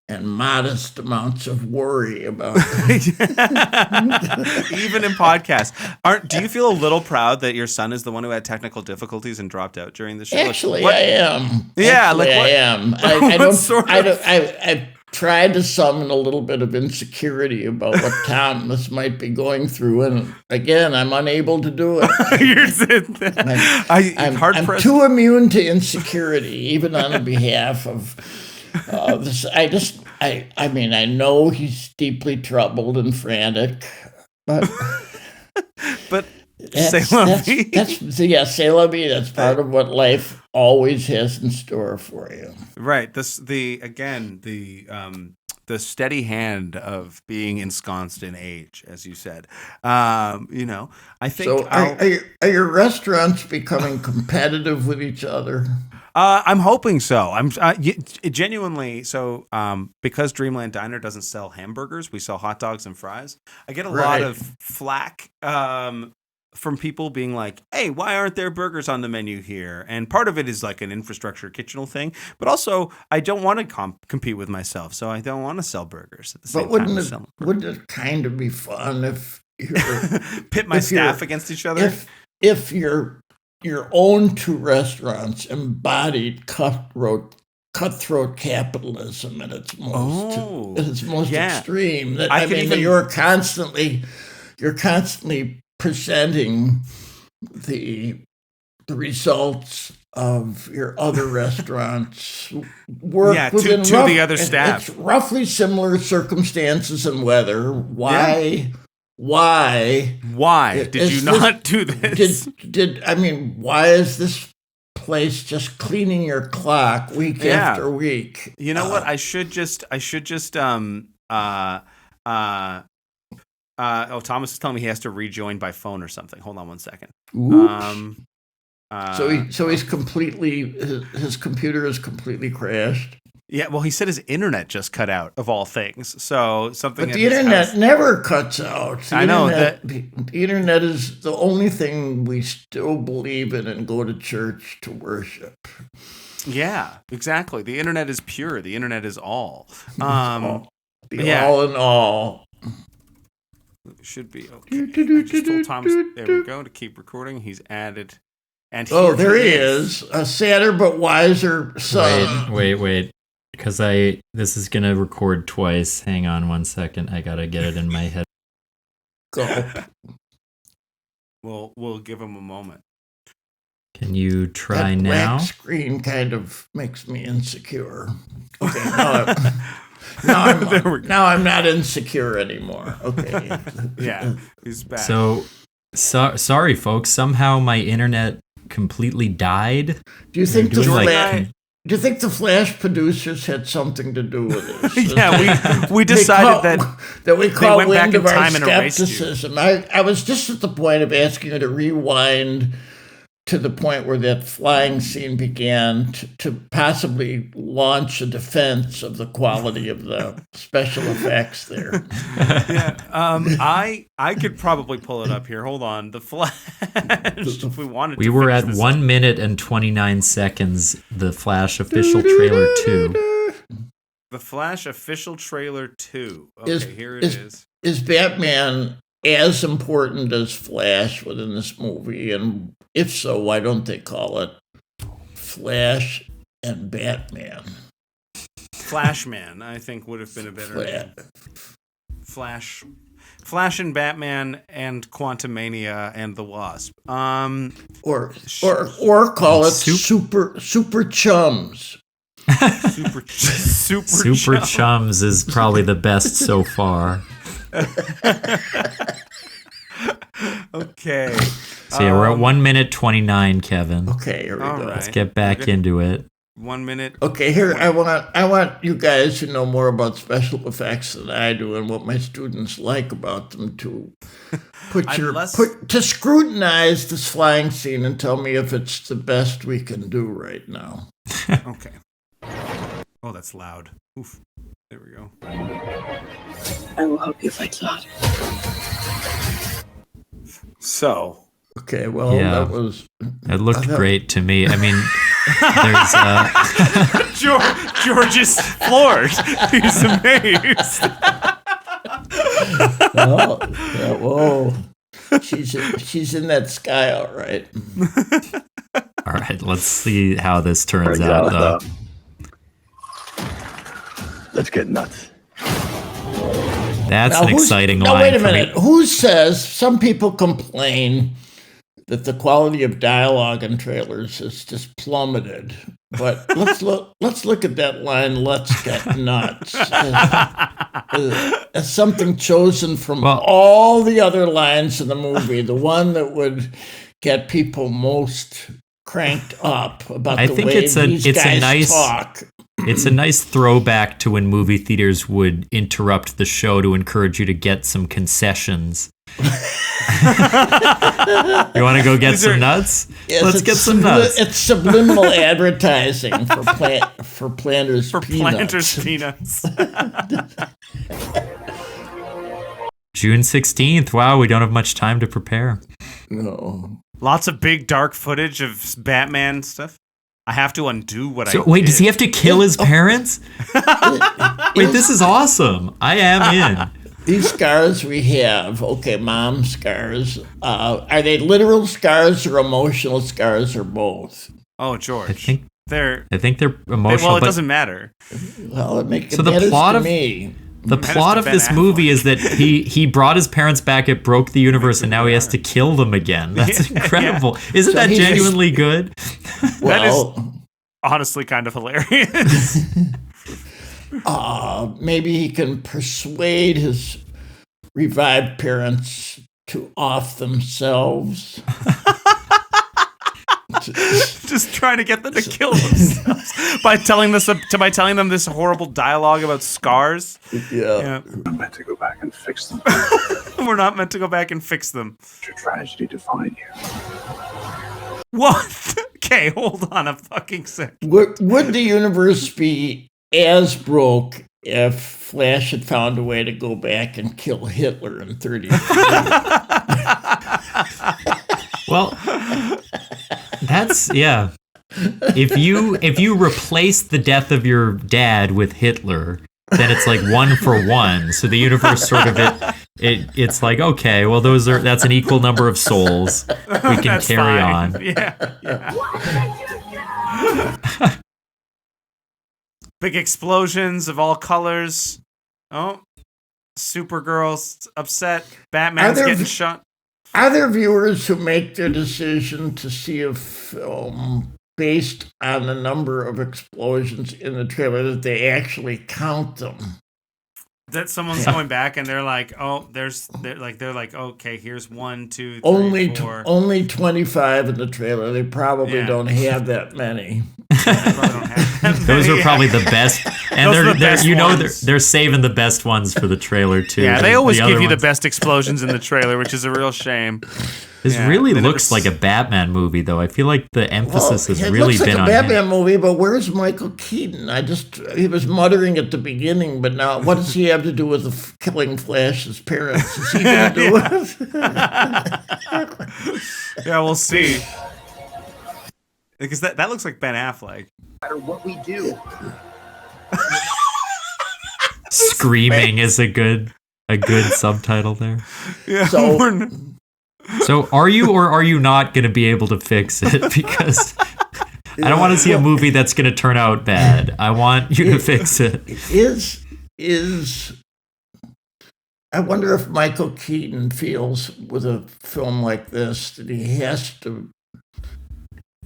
and modest amounts of worry about even in podcasts. Do you feel a little proud that your son is the one who had technical difficulties and dropped out during the show? Actually, I am. Yeah, I am. I tried to summon a little bit of insecurity about what Thomas might be going through, and again, I'm unable to do it. I'm too immune to insecurity, even on the behalf of this. I mean, I know he's deeply troubled and frantic, but c'est la vie. C'est la vie. That's part of what life always has in store for you. Right. The steady hand of being ensconced in age, as you said. I think. So, are your restaurants becoming competitive with each other? I'm hoping so. I'm genuinely so because Dreamland Diner doesn't sell hamburgers, we sell hot dogs and fries. I get a lot of flack from people being like, "Hey, why aren't there burgers on the menu here?" And part of it is like an infrastructure kitchenal thing, but also I don't want to compete with myself, so I don't want to sell burgers at the same time. Wouldn't it kind of be fun if you pit my staff against each other? If your own two restaurants embodied cutthroat capitalism at its most extreme. That you're constantly you're constantly presenting the results of your other restaurants work Yeah, within to the other staff. It's roughly similar circumstances and weather. Why did you not do this? Why is this place just cleaning your clock week after week? You know what? I should just Thomas is telling me he has to rejoin by phone or something. Hold on one second. So he's completely, his computer is completely crashed. Yeah, well, he said his internet just cut out, of all things. So something. But the internet never cuts out. I know that the internet is the only thing we still believe in and go to church to worship. Yeah, exactly. The internet is pure. The internet is all. All in all. Should be okay. I just told Thomas. There we go. To keep recording, he's added. And there he is, a sadder but wiser son. Wait. Because this is gonna record twice. Hang on 1 second. I gotta get it in my head. Go. We'll give him a moment. Can you try that now? Black screen kind of makes me insecure. Okay, now I'm not insecure anymore. Okay. Yeah, he's back. So sorry, folks. Somehow my internet completely died. Do you think do you think the Flash producers had something to do with this? Yeah, we decided that we call went wind back of in our time and erased you. skepticism. I was just at the point of asking you to rewind to the point where that flying scene began to possibly launch a defense of the quality of the special effects there. Yeah, I could probably pull it up here. Hold on, the Flash. If we wanted, we were at 1 minute and 29 seconds. The Flash official trailer 2. The Flash official trailer 2. Okay, here it is. Is Batman as important as Flash within this movie? And if so, why don't they call it Flash and Batman? Flashman, I think, would have been a better name. Flash and Batman and Quantumania and the Wasp. Or call it Super Chums. Super Chums is probably the best so far. Okay. So yeah, we're at 1 minute 29, Kevin. Okay, here we go. Right. Let's get back into it. 1 minute. Okay, here I want you guys to know more about special effects than I do and what my students like about them to to scrutinize this flying scene and tell me if it's the best we can do right now. Okay. Oh, that's loud. Oof. There we go. I will help you fight Zod. So. Okay, well, It looked great to me. I mean, there's George is floored. He's amazed. Whoa. She's in that sky, all right. All right, let's see how this turns out, though. Let's get nuts. That's an exciting line. Now, wait a minute. Who says some people complain that the quality of dialogue in trailers has just plummeted? But let's look at that line. Let's get nuts as something chosen from all the other lines in the movie. The one that would get people most cranked up about the way these guys talk. It's a nice throwback to when movie theaters would interrupt the show to encourage you to get some concessions. You want to go get some nuts? Yes, let's get some nuts. It's subliminal advertising for Planters Planters Peanuts. June 16th. Wow, we don't have much time to prepare. No. Lots of big dark footage of Batman stuff. I have to undo what I did. Wait, does he have to kill his parents? Wait, this is awesome. I am in. These scars we have, mom scars, are they literal scars or emotional scars or both? Oh, George. I think they're emotional. Well, it doesn't matter. Well, it the plot to of me. The plot of this movie is that he brought his parents back, it broke the universe, and now he has to kill them again. That's incredible. Isn't that genuinely good? That is honestly kind of hilarious. Maybe he can persuade his revived parents to off themselves. Just trying to get them to kill themselves by telling them this horrible dialogue about scars. Yeah. We're not meant to go back and fix them. We're not meant to go back and fix them. It's a tragedy to find you. What? Okay, hold on a fucking sec. Would the universe be as broke if Flash had found a way to go back and kill Hitler in 30 years? Well, that's If you replace the death of your dad with Hitler, then it's like 1 for 1. So the universe sort of it's like, okay, well that's an equal number of souls. We can carry on. Yeah. Big explosions of all colors. Oh, Supergirl's upset. Batman's getting shot. Are there viewers who make their decision to see a film based on the number of explosions in the trailer that they actually count them? That someone's going back and they're like, oh, they're like, okay, here's 1, 2, 3, Only 4. Only 25 in the trailer. They probably don't have that many. Those are probably the best, and they're saving the best ones for the trailer too. Yeah, they always give you the best explosions in the trailer, which is a real shame. This really looks like a Batman movie, though. I feel like the emphasis has really been on it looks like a Batman him. movie, but where's Michael Keaton? He was muttering at the beginning, but now what does he have to do with killing Flash's parents? Is he going to do it? Yeah, we'll see. Because that looks like Ben Affleck. No matter what we do. Screaming is a good subtitle there. Yeah. So are you or are you not going to be able to fix it? Because I don't want to see a movie that's going to turn out bad. I want you to fix it. I wonder if Michael Keaton feels with a film like this that he has to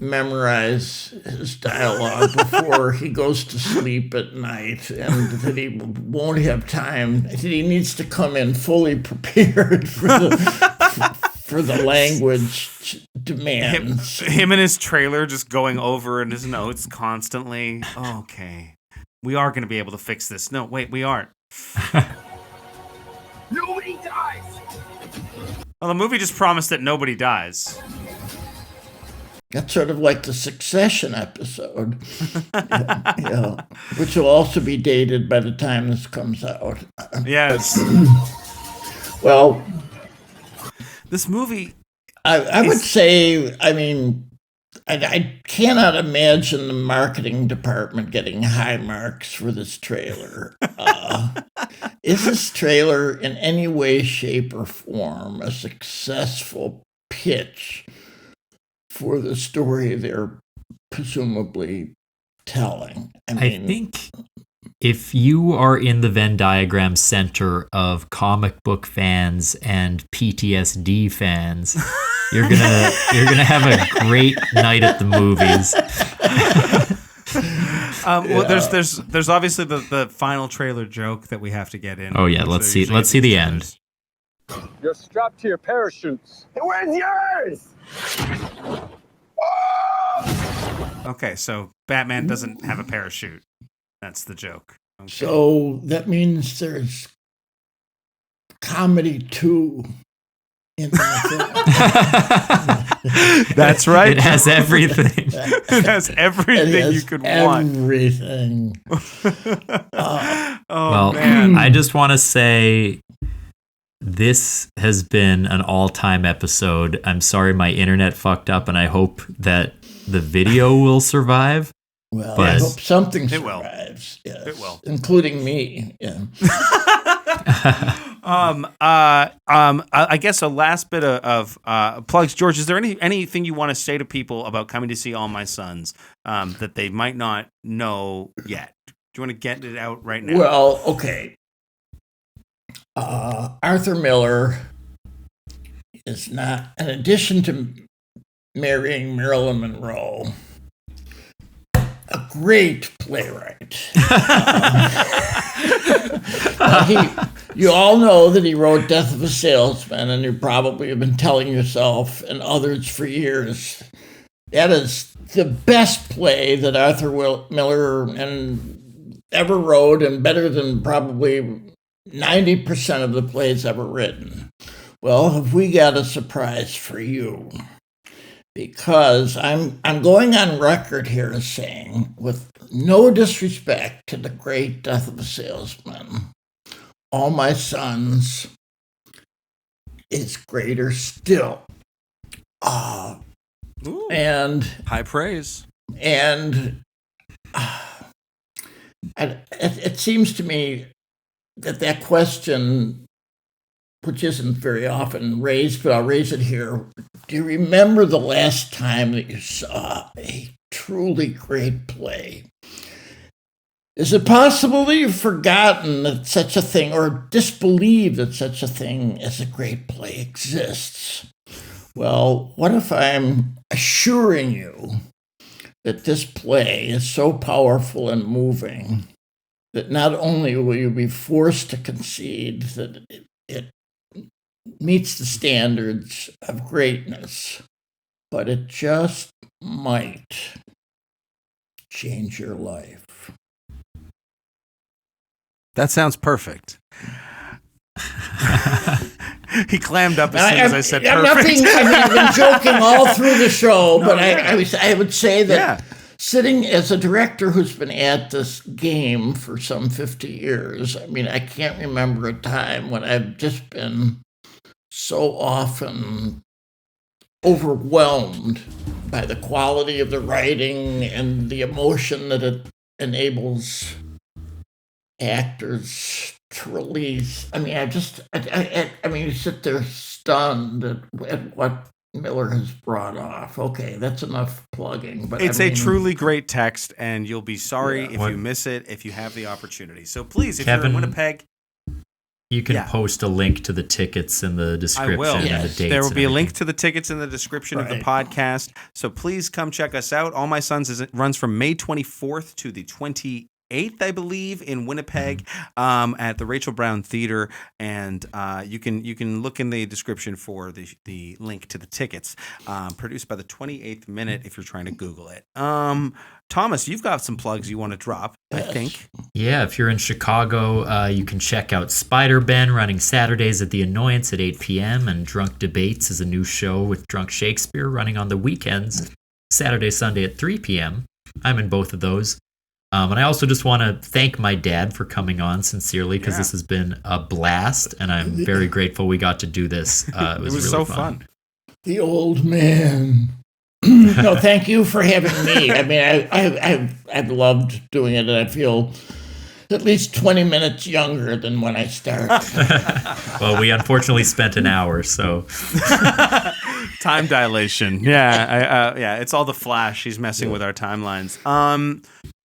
memorize his dialogue before he goes to sleep at night, and that he won't have time, that he needs to come in fully prepared for the language demands. Him and his trailer just going over in his notes constantly. Oh, okay. We are going to be able to fix this. No, wait, we aren't. Nobody dies! Well, the movie just promised that nobody dies. That's sort of like the Succession episode, which will also be dated by the time this comes out. Yes. Well, this movie... I would say, I cannot imagine the marketing department getting high marks for this trailer. Is this trailer in any way, shape, or form a successful pitch for the story they're presumably telling? I think if you are in the Venn diagram center of comic book fans and PTSD fans, you're gonna have a great night at the movies. Well, there's obviously the final trailer joke that we have to get in. Oh yeah, let's see the end. You're strapped to your parachutes. Where's yours? Okay, so Batman doesn't have a parachute. That's the joke. Okay. So that means there's comedy too in the film. That's right. It has everything. It has everything you could want. Everything. Man. I just want to say this has been an all-time episode. I'm sorry my internet fucked up, and I hope that the video will survive. Well, but I hope something it will. survives. Yes, it will, including me. Yeah. I guess a last bit of plugs. George, is there anything you want to say to people about coming to see All My Sons that they might not know yet? Do you want to get it out right now? Well, okay. Arthur Miller is not, in addition to marrying Marilyn Monroe, a great playwright. You all know that he wrote Death of a Salesman, and you probably have been telling yourself and others for years, that is the best play that Arthur Miller ever wrote, and better than probably 90% of the plays ever written. Well, have we got a surprise for you? Because I'm going on record here as saying, with no disrespect to the great Death of a Salesman, All My Sons is greater still. And high praise. And it seems to me that question, which isn't very often raised, but I'll raise it here. Do you remember the last time that you saw a truly great play? Is it possible that you've forgotten that such a thing, or disbelieved that such a thing as a great play exists? Well, what if I'm assuring you that this play is so powerful and moving that not only will you be forced to concede that it meets the standards of greatness, but it just might change your life. That sounds perfect. He clammed up as soon as I said perfect. I've been joking all through the show, but I would say that sitting as a director who's been at this game for some 50 years, I mean, I can't remember a time when I've just been so often overwhelmed by the quality of the writing and the emotion that it enables actors to release. I mean, I mean, you sit there stunned at what Miller has brought off. Okay, that's enough plugging. But it's a truly great text, and you'll be sorry if you miss it if you have the opportunity. So please, if you're in Winnipeg, you can post a link to the tickets in the description. I will. And the dates. There will be a link to the tickets in the description of the podcast. So please come check us out. All My Sons runs from May 24th to the 28th, I believe, in Winnipeg, at the Rachel Brown Theater, and you can look in the description for the link to the tickets. Produced by the 28th Minute if you're trying to Google it. Thomas, you've got some plugs you want to drop, I think. Yeah, if you're in Chicago, you can check out Spider Ben running Saturdays at The Annoyance at 8 p.m. and Drunk Debates is a new show with Drunk Shakespeare running on the weekends, Saturday, Sunday at 3 p.m. I'm in both of those. And I also just want to thank my dad for coming on sincerely, because this has been a blast, and I'm very grateful we got to do this. It was really so fun. The old man. No, thank you for having me. I mean, I've loved doing it, and I feel at least 20 minutes younger than when I started. Well, we unfortunately spent an hour, so time dilation. Yeah, it's all the Flash. He's messing with our timelines.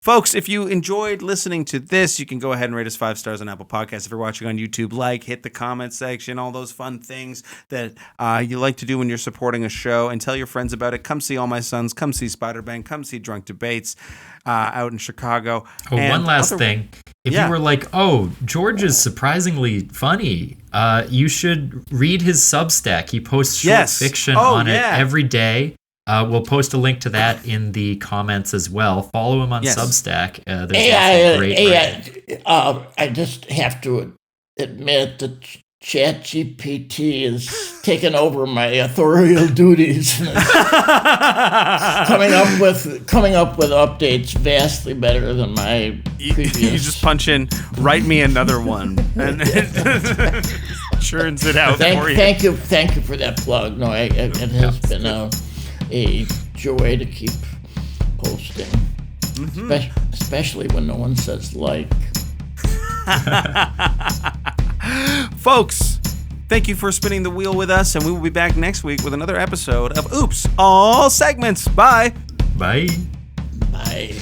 Folks, if you enjoyed listening to this, you can go ahead and rate us 5 stars on Apple Podcasts. If you're watching on YouTube, hit the comment section, all those fun things that you like to do when you're supporting a show, and tell your friends about it. Come see All My Sons. Come see Spider-Man. Come see Drunk Debates out in Chicago. Oh, one last thing. If you were like, George is surprisingly funny, you should read his Substack. He posts short fiction on it every day. We'll post a link to that in the comments as well. Follow him on Substack. There's great I just have to admit that ChatGPT is taking over my authorial duties. coming up with updates vastly better than my previous. You just punch in, write me another one, and it churns it out for you. Thank you for that plug. No, it has been a joy to keep posting, especially when no one says like. Folks, thank you for spinning the wheel with us, and we will be back next week with another episode of Oops, All Segments. Bye. Bye. Bye.